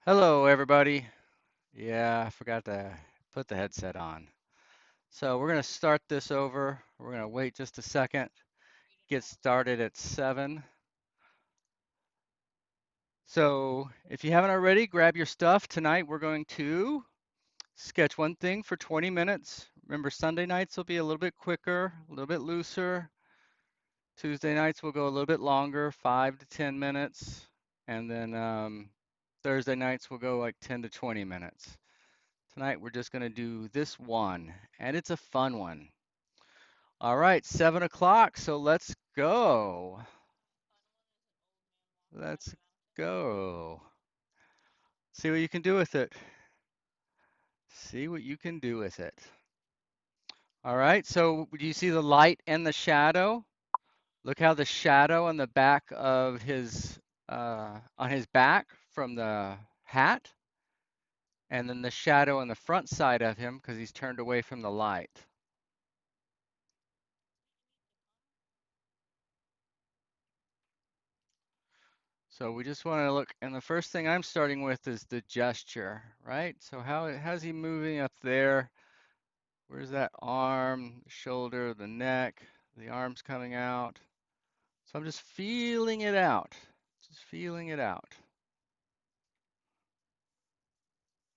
Hello, everybody. Yeah, I forgot to put the headset on. So we're going to start this over. We're going to wait just a second, get started at 7. So if you haven't already, grab your stuff. Tonight we're going to sketch one thing for 20 minutes. Remember, Sunday nights will be a little bit quicker, a little bit looser. Tuesday nights will go a little bit longer, 5 to 10 minutes. And then Thursday nights will go like 10 to 20 minutes. Tonight we're just going to do this one, and it's a fun one. All right, 7 o'clock, so let's go. Let's go. See what you can do with it. See what you can do with it. All right, so do you see the light and the shadow? Look how the shadow on the back of on his back from the hat, and then the shadow on the front side of him because he's turned away from the light. So we just want to look, and the first thing I'm starting with is the gesture, right? So how's he moving up there? Where's that arm, the shoulder, the neck, the arms coming out? So I'm just feeling it out, just feeling it out,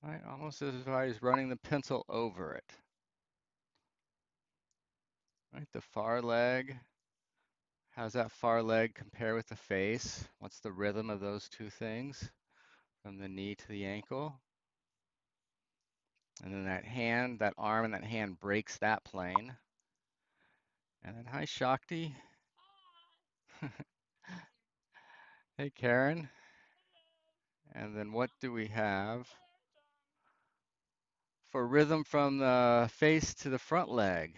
right? Almost as if I was running the pencil over it, right? The far leg, how's that far leg compare with the face? What's the rhythm of those two things from the knee to the ankle? And then that hand, that arm and that hand breaks that plane. And then, hi, Shakti. Hey, Karen. And then what do we have for rhythm from the face to the front leg?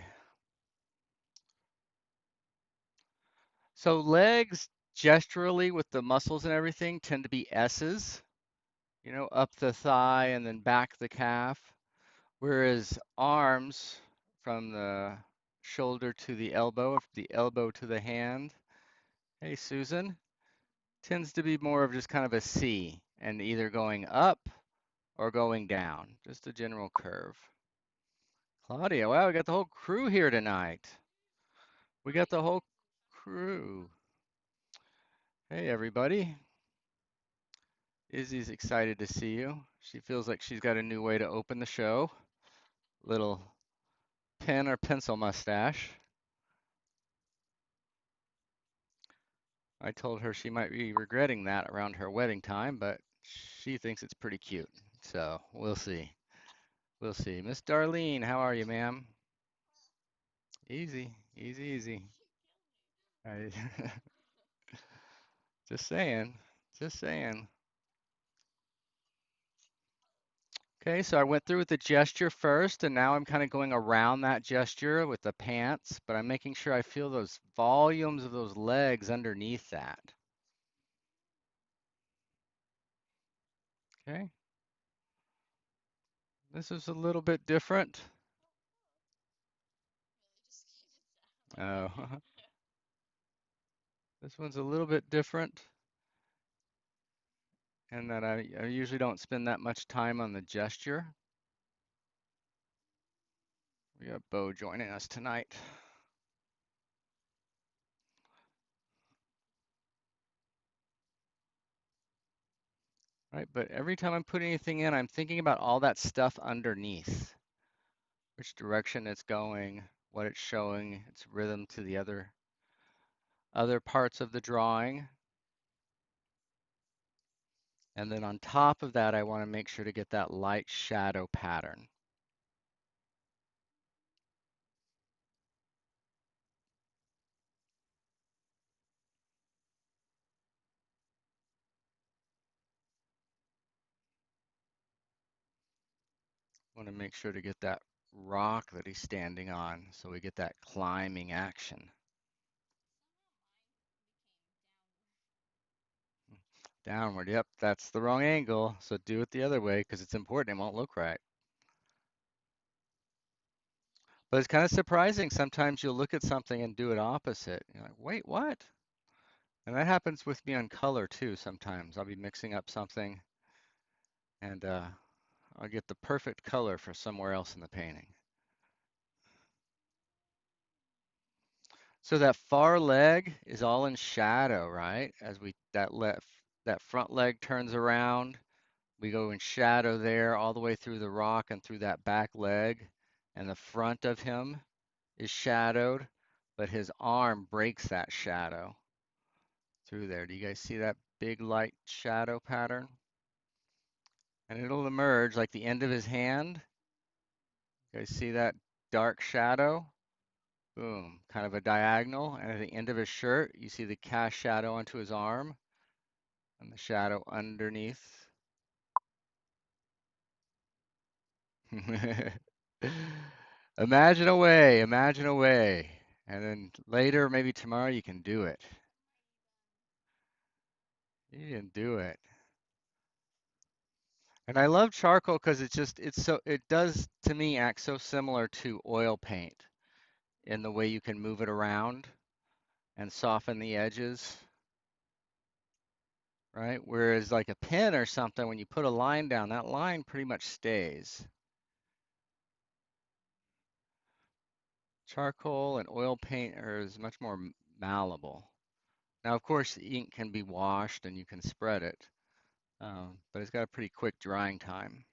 So legs gesturally with the muscles and everything tend to be S's, up the thigh and then back the calf. Whereas arms from the shoulder to the elbow, or the elbow to the hand. Hey, Susan. Tends to be more of just kind of a C and either going up or going down, just a general curve. Claudia, wow, we got the whole crew here tonight. We got the whole crew. Hey, everybody. Izzy's excited to see you. She feels like she's got a new way to open the show. Little pen or pencil mustache. I told her she might be regretting that around her wedding time, but she thinks it's pretty cute. So we'll see. We'll see. Miss Darlene, how are you, ma'am? Easy, easy, easy. I, just saying, just saying. Okay, so I went through with the gesture first, and now I'm kind of going around that gesture with the pants, but I'm making sure I feel those volumes of those legs underneath that. Okay, this is a little bit different. Oh, this one's a little bit different, and that I usually don't spend that much time on the gesture. We got Bo joining us tonight. Right, but every time I'm putting anything in, I'm thinking about all that stuff underneath, which direction it's going, what it's showing, its rhythm to the other parts of the drawing. And then on top of that, I want to make sure to get that light shadow pattern. I want to make sure to get that rock that he's standing on so we get that climbing action. Downward, yep, that's the wrong angle. So do it the other way because it's important. It won't look right. But it's kind of surprising. Sometimes you'll look at something and do it opposite. You're like, wait, what? And that happens with me on color too sometimes. I'll be mixing up something and I'll get the perfect color for somewhere else in the painting. So that far leg is all in shadow, right? As we that front leg turns around, we go in shadow there all the way through the rock and through that back leg, and the front of him is shadowed, but his arm breaks that shadow through there. Do you guys see that big light shadow pattern? And it'll emerge like the end of his hand. You guys see that dark shadow? Boom, kind of a diagonal. And at the end of his shirt, you see the cast shadow onto his arm and the shadow underneath. Imagine away, imagine away. And then later, maybe tomorrow, you can do it. You can do it. And I love charcoal because it does to me act so similar to oil paint in the way you can move it around and soften the edges, right? Whereas like a pen or something, when you put a line down, that line pretty much stays. Charcoal and oil paint is much more malleable. Now, of course, the ink can be washed and you can spread it, but it's got a pretty quick drying time.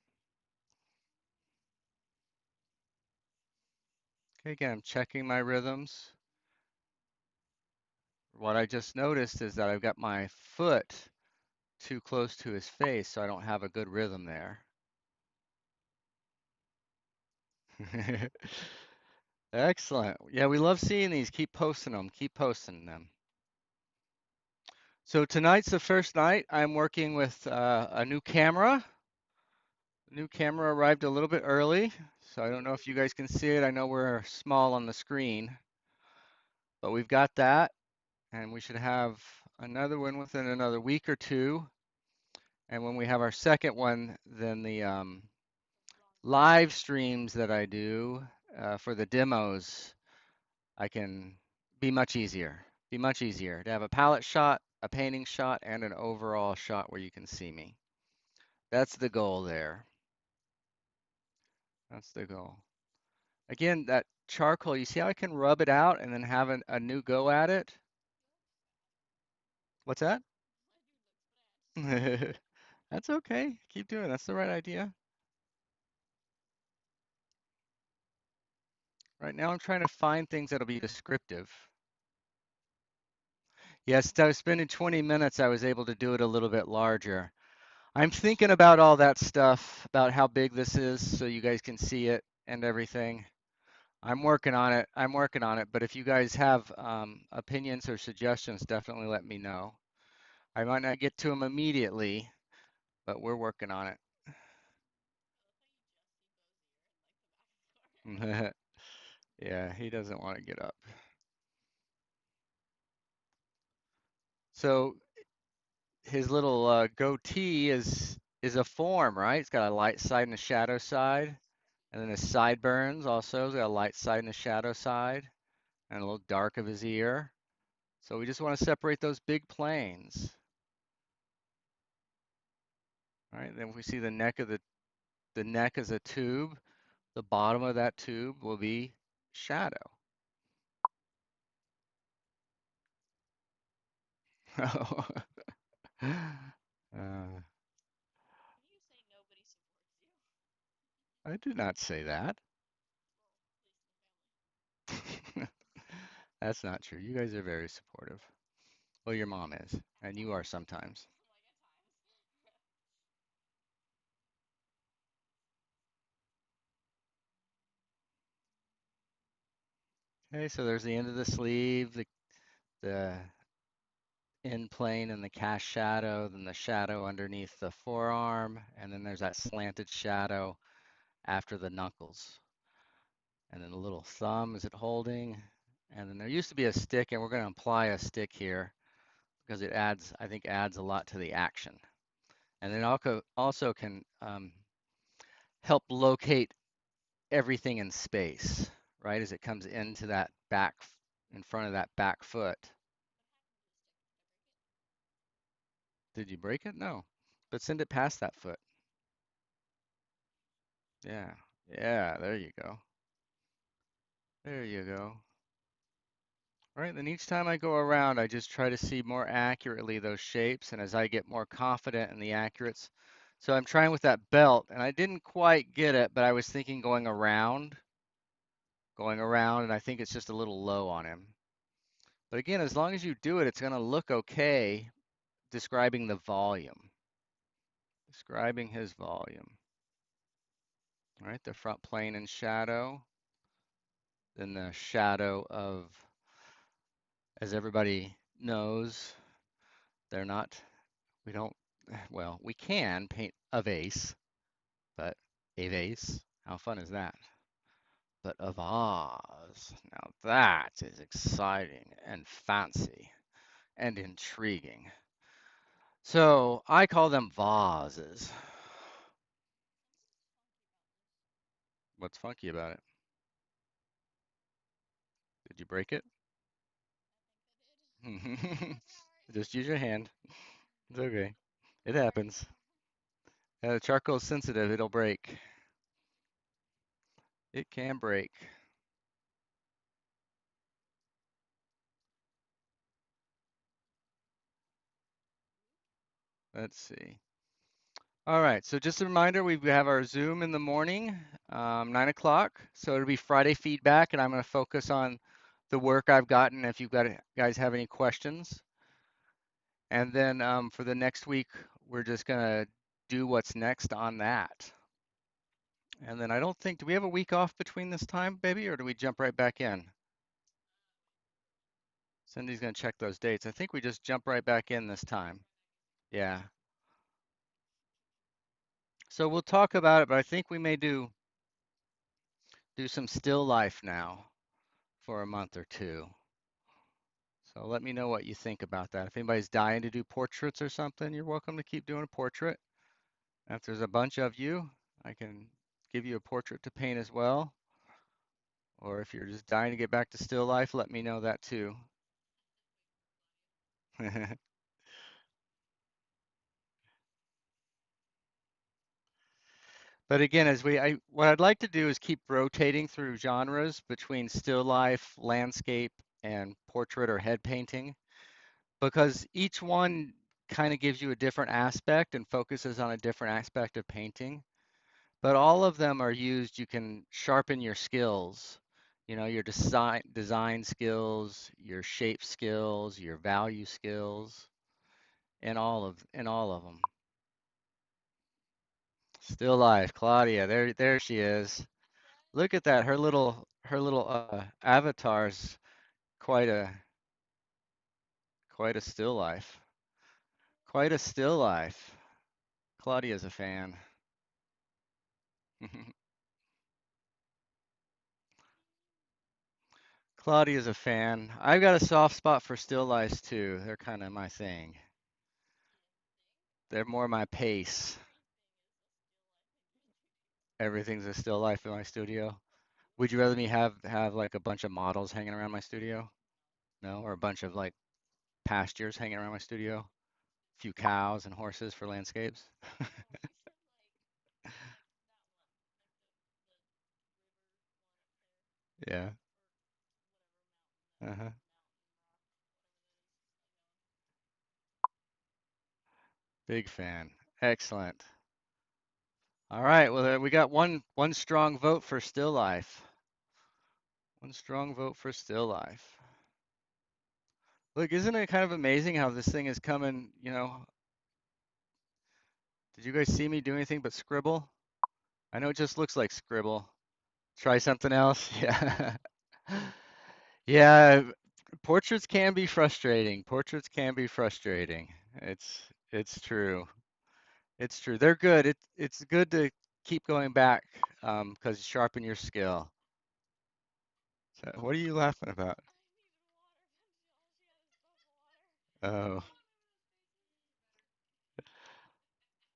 Okay, again, I'm checking my rhythms. What I just noticed is that I've got my foot too close to his face, so I don't have a good rhythm there. Excellent. Yeah, we love seeing these. Keep posting them. Keep posting them. So tonight's the first night I'm working with a new camera. The new camera arrived a little bit early, so I don't know if you guys can see it. I know we're small on the screen, but we've got that, and we should have another one within another week or two. And when we have our second one, then the live streams that I do for the demos, I can be much easier. Be much easier to have a palette shot, a painting shot, and an overall shot where you can see me. That's the goal there. That's the goal. Again, that charcoal, you see how I can rub it out and then have a new go at it? What's that? That's okay. Keep doing it. That's the right idea. Right now I'm trying to find things that'll be descriptive. Yes, I was spending 20 minutes, I was able to do it a little bit larger. I'm thinking about all that stuff, about how big this is so you guys can see it and everything. I'm working on it. I'm working on it. But if you guys have opinions or suggestions, definitely let me know. I might not get to them immediately, but we're working on it. Yeah, he doesn't want to get up. So his little goatee is a form, right? It's got a light side and a shadow side. And then his sideburns also has got a light side and a shadow side, and a little dark of his ear. So we just want to separate those big planes. All right, then we see the neck is a tube. The bottom of that tube will be shadow. I did not say that. That's not true. You guys are very supportive. Well, your mom is, and you are sometimes. Okay, so there's the end of the sleeve, the end plane and the cast shadow, then the shadow underneath the forearm, and then there's that slanted shadow after the knuckles. And then the little thumb, is it holding? And then there used to be a stick, and we're going to apply a stick here because it adds, I think, adds a lot to the action. And then also can help locate everything in space, right? As it comes into that back, in front of that back foot. Did you break it? No. But send it past that foot. Yeah. Yeah, there you go. There you go. All right, then each time I go around, I just try to see more accurately those shapes, and as I get more confident in the accurates. So I'm trying with that belt, and I didn't quite get it, but I was thinking going around, and I think it's just a little low on him. But again, as long as you do it, it's going to look okay describing the volume, describing his volume. All right, the front plane and shadow, then the shadow of, as everybody knows, they're not, we don't, well, we can paint a vase, but a vase, how fun is that? But a vase, now that is exciting and fancy and intriguing. So I call them vases. What's funky about it? Did you break it? Just use your hand. It's okay. It happens. The charcoal's sensitive, it'll break. It can break. Let's see. All right, so just a reminder, we have our Zoom in the morning, 9 o'clock. So it'll be Friday feedback, and I'm going to focus on the work I've gotten if you guys have any questions. And then for the next week, we're just going to do what's next on that. And then I don't think, do we have a week off between this time, baby, or do we jump right back in? Cindy's going to check those dates. I think we just jump right back in this time. Yeah. So we'll talk about it, but I think we may do some still life now for a month or two. So let me know what you think about that. If anybody's dying to do portraits or something, you're welcome to keep doing a portrait. If there's a bunch of you, I can give you a portrait to paint as well. Or if you're just dying to get back to still life, let me know that too. But again, what I'd like to do is keep rotating through genres between still life, landscape, and portrait or head painting, because each one kind of gives you a different aspect and focuses on a different aspect of painting. But all of them are used, you can sharpen your skills, your design skills, your shape skills, your value skills, in all of them. Still life, Claudia, there she is. Look at that. Her little avatar's quite a quite a still life. Quite a still life. Claudia's a fan. Claudia's a fan. I've got a soft spot for still lifes too. They're kind of my thing. They're more my pace. Everything's a still life in my studio. Would you rather me have like a bunch of models hanging around my studio? No, or a bunch of like pastures hanging around my studio? A few cows and horses for landscapes? Yeah. Uh-huh. Big fan. Excellent. All right. Well, we got one strong vote for still life. One strong vote for still life. Look, isn't it kind of amazing how this thing is coming, did you guys see me do anything but scribble? I know it just looks like scribble. Try something else. Yeah. Yeah, portraits can be frustrating. Portraits can be frustrating. It's true. It's true. They're good. It's good to keep going back because you sharpen your skill. So, what are you laughing about? Oh,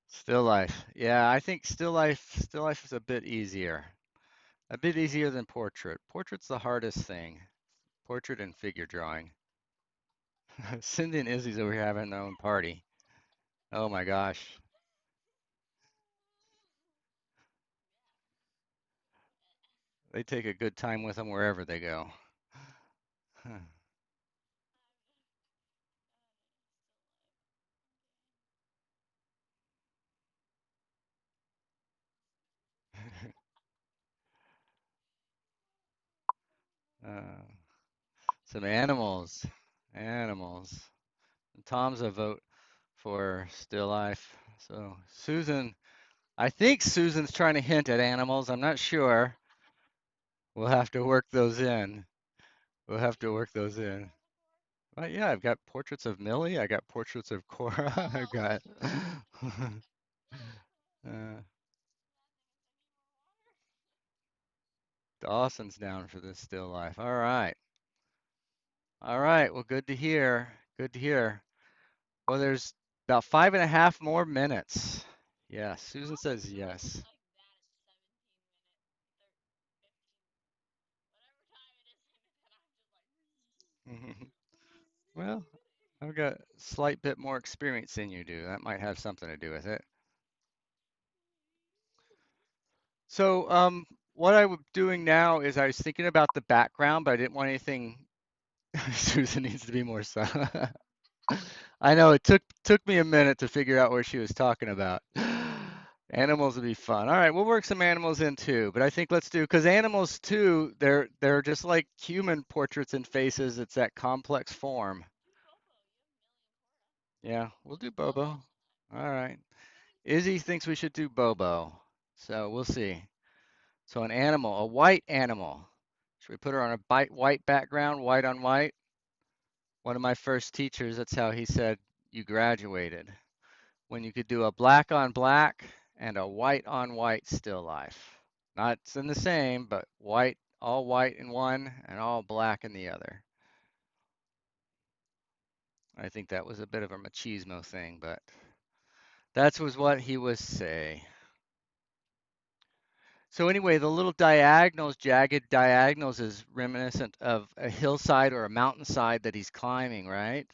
still life. Yeah, I think still life is a bit easier. A bit easier than portrait. Portrait's the hardest thing. Portrait and figure drawing. Cindy and Izzy's over here having their own party. Oh my gosh. They take a good time with them wherever they go. Uh, some animals. Animals. Tom's a vote for still life. So Susan, I think Susan's trying to hint at animals. I'm not sure. We'll have to work those in. We'll have to work those in. Yeah, I've got portraits of Millie. I got portraits of Cora. I've got uh, Dawson's down for this still life. All right. All right. Well, good to hear. Good to hear. Well, there's about 5.5 more minutes. Yeah, Susan says yes. Well, I've got a slight bit more experience than you do. That might have something to do with it. So, what I was doing now is I was thinking about the background, but I didn't want anything. Susan needs to be more silent. I know it took me a minute to figure out what she was talking about. Animals would be fun. All right, we'll work some animals in too, but I think let's do because animals too, they're just like human portraits and faces. It's that complex form. Yeah, we'll do Bobo. All right. Izzy thinks we should do Bobo. So we'll see. So an animal, a white animal. Should we put her on a white background, white on white? One of my first teachers, that's how he said you graduated. When you could do a black on black and a white on white still life. Not in the same, but white, all white in one and all black in the other. I think that was a bit of a machismo thing, but that was what he would say. So anyway, the little diagonals, jagged diagonals, is reminiscent of a hillside or a mountainside that he's climbing, right?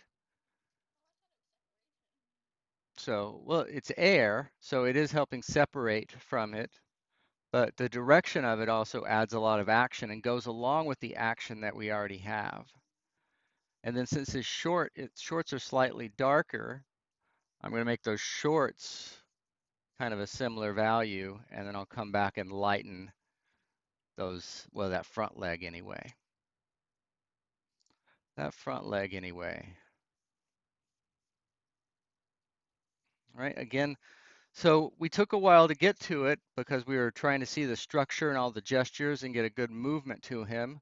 So, well, it's air, so it is helping separate from it, but the direction of it also adds a lot of action and goes along with the action that we already have. And then since it's short, its shorts are slightly darker, I'm going to make those shorts kind of a similar value, and then I'll come back and lighten those, well, that front leg anyway. That front leg anyway. All right, again, so we took a while to get to it because we were trying to see the structure and all the gestures and get a good movement to him.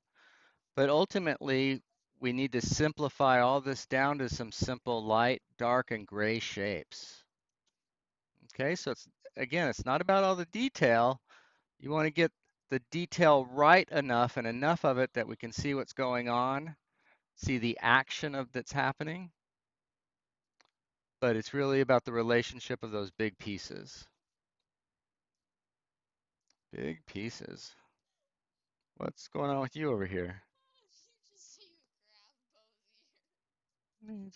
But ultimately, we need to simplify all this down to some simple light, dark, and gray shapes. Okay, so it's not about all the detail. You want to get the detail right enough and enough of it that we can see what's going on, see the action of that's happening, but it's really about the relationship of those big pieces. Big pieces. What's going on with you over here?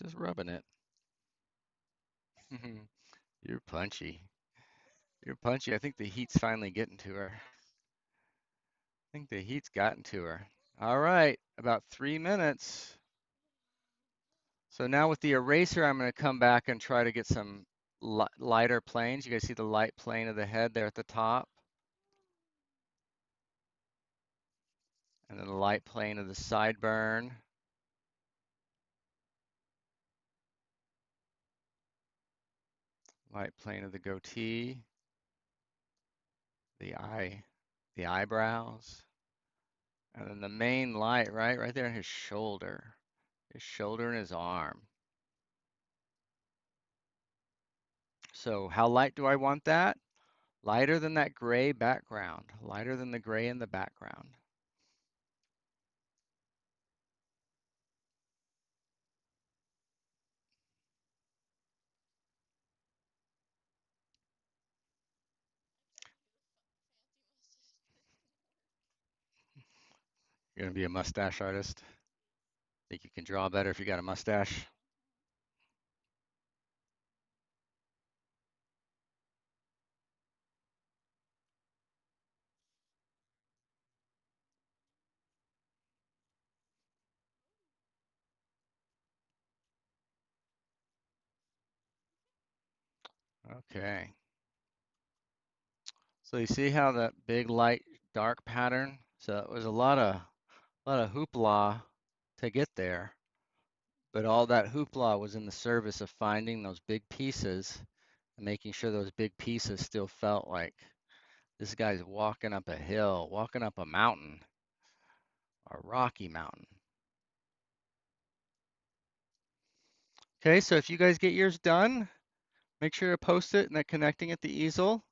Just rubbing it. You're punchy. You're punchy. I think the heat's finally getting to her. I think the heat's gotten to her. All right, about 3 minutes. So now with the eraser, I'm going to come back and try to get some lighter planes. You guys see the light plane of the head there at the top? And then the light plane of the sideburn. Light plane of the goatee. The eyebrows. And then the main light, right there in his shoulder. His shoulder and his arm. So how light do I want that? Lighter than that gray background. Lighter than the gray in the background. You're gonna be a mustache artist? Think you can draw better if you got a mustache? Okay. So you see how that big light dark pattern? So it was a lot of hoopla to get there, but all that hoopla was in the service of finding those big pieces and making sure those big pieces still felt like this guy's walking up a hill, walking up a mountain, a rocky mountain. Okay, so if you guys get yours done, make sure to post it and then connecting at the easel.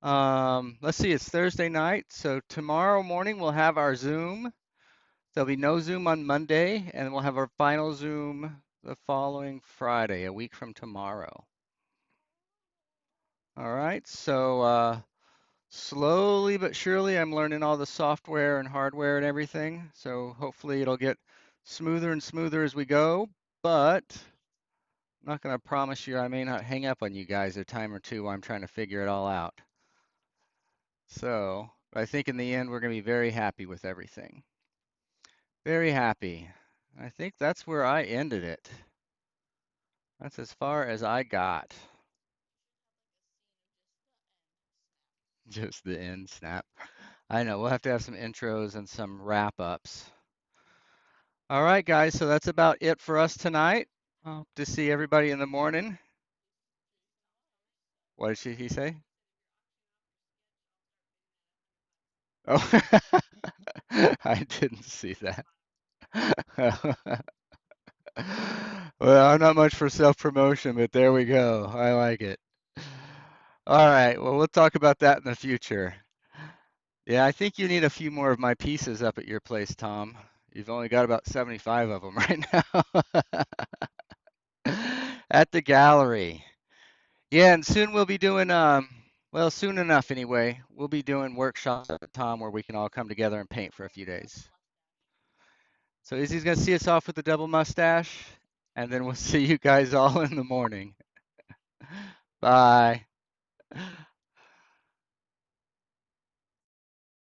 Let's see, it's Thursday night, so tomorrow morning we'll have our Zoom. There'll be no Zoom on Monday, and we'll have our final Zoom the following Friday, a week from tomorrow. All right, so slowly but surely I'm learning all the software and hardware and everything, so hopefully it'll get smoother and smoother as we go, but I'm not going to promise you I may not hang up on you guys a time or two while I'm trying to figure it all out. So I think in the end we're going to be very happy with everything. Very happy. I think that's where I ended it. That's as far as I got. Just the end snap. I know, we'll have to have some intros and some wrap ups. All right, guys, so that's about it for us tonight. Hope to see everybody in the morning. What did he say? Oh, I didn't see that. Well, I'm not much for self-promotion, but there we go. I like it. All right, well, we'll talk about that in the future. Yeah, I think you need a few more of my pieces up at your place, Tom. You've only got about 75 of them right now at the gallery. Yeah, and soon we'll be doing, well, soon enough anyway, we'll be doing workshops at Tom where we can all come together and paint for a few days. So Izzy's going to see us off with the double mustache, and then we'll see you guys all in the morning. Bye.